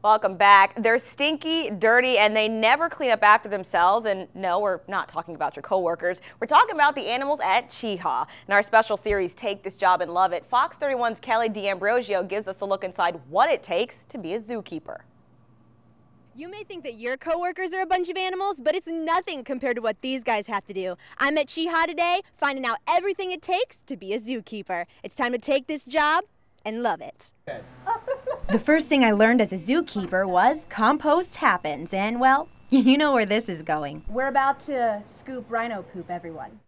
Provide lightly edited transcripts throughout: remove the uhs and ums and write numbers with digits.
Welcome back. They're stinky, dirty, and they never clean up after themselves. And no, we're not talking about your coworkers. We're talking about the animals at Chehaw. In our special series, Take This Job and Love It, Fox 31's Kelly D'Ambrosio gives us a look inside what it takes to be a zookeeper. You may think that your coworkers are a bunch of animals, but it's nothing compared to what these guys have to do. I'm at Chehaw today, finding out everything it takes to be a zookeeper. It's time to take this job and love it. The first thing I learned as a zookeeper was compost happens, and well, you know where this is going. We're about to scoop rhino poop, everyone.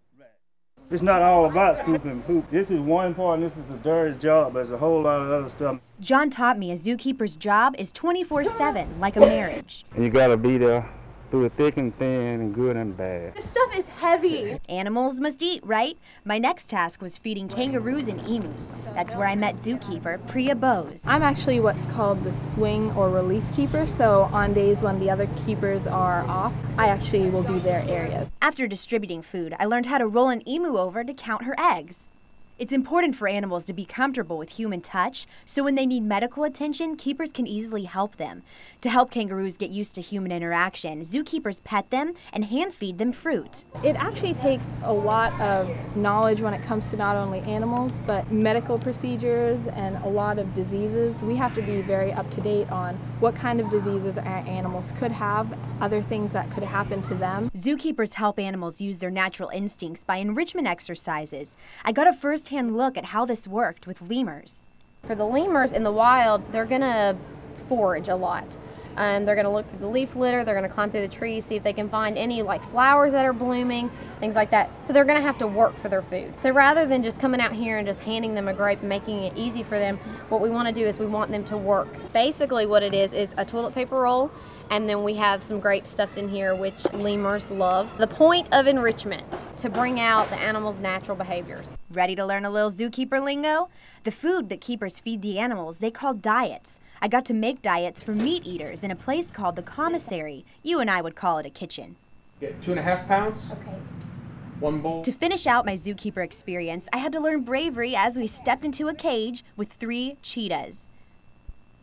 It's not all about scooping poop. This is one part, and this is the dirtiest job. There's a whole lot of other stuff. John taught me a zookeeper's job is 24/7, like a marriage. And you gotta be there through the thick and thin and good and bad. This stuff is heavy. Animals must eat, right? My next task was feeding kangaroos and emus. That's where I met zookeeper PRIYA BOSE. I'm actually what's called the swing or relief keeper, so on days when the other keepers are off, I actually will do their areas. After distributing food, I learned how to roll an emu over to count her eggs. It's important for animals to be comfortable with human touch, so when they need medical attention, keepers can easily help them. To help kangaroos get used to human interaction, zookeepers pet them and hand feed them fruit. It actually takes a lot of knowledge when it comes to not only animals, but medical procedures and a lot of diseases. We have to be very up to date on what kind of diseases our animals could have, other things that could happen to them. Zookeepers help animals use their natural instincts by enrichment exercises. I got a first-hand look at how this worked with lemurs. For the lemurs in the wild, they're going to forage a lot. They're going to look through the leaf litter, they're going to climb through the trees, see if they can find any like flowers that are blooming, things like that. So they're going to have to work for their food. So rather than just coming out here and just handing them a grape and making it easy for them, what we want to do is we want them to work. Basically what it is a toilet paper roll, and then we have some grapes stuffed in here, which lemurs love. The point of enrichment, to bring out the animal's natural behaviors. Ready to learn a little zookeeper lingo? The food that keepers feed the animals, they call diets. I got to make diets for meat eaters in a place called the commissary. You and I would call it a kitchen. Get 2.5 pounds. Okay. 1 bowl. To finish out my zookeeper experience, I had to learn bravery as we stepped into a cage with 3 cheetahs.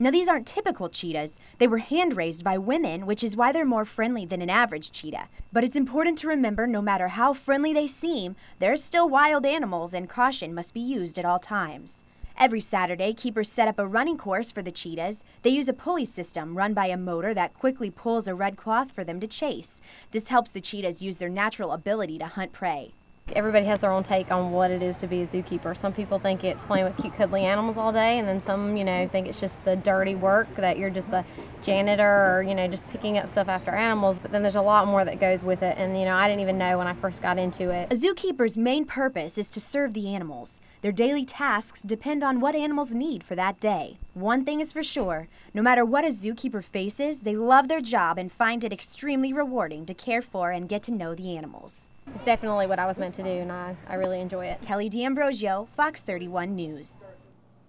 Now these aren't typical cheetahs. They were hand-raised by women, which is why they're more friendly than an average cheetah. But it's important to remember no matter how friendly they seem, they're still wild animals and caution must be used at all times. Every Saturday, keepers set up a running course for the cheetahs. They use a pulley system run by a motor that quickly pulls a red cloth for them to chase. This helps the cheetahs use their natural ability to hunt prey. Everybody has their own take on what it is to be a zookeeper. Some people think it's playing with cute cuddly animals all day, and then some, think it's just the dirty work, that you're just a janitor or, just picking up stuff after animals. But then there's a lot more that goes with it, and, I didn't even know when I first got into it. A zookeeper's main purpose is to serve the animals. Their daily tasks depend on what animals need for that day. One thing is for sure, no matter what a zookeeper faces, they love their job and find it extremely rewarding to care for and get to know the animals. It's definitely what I was meant to do, and I really enjoy it. Kelly D'Ambrosio, Fox 31 News.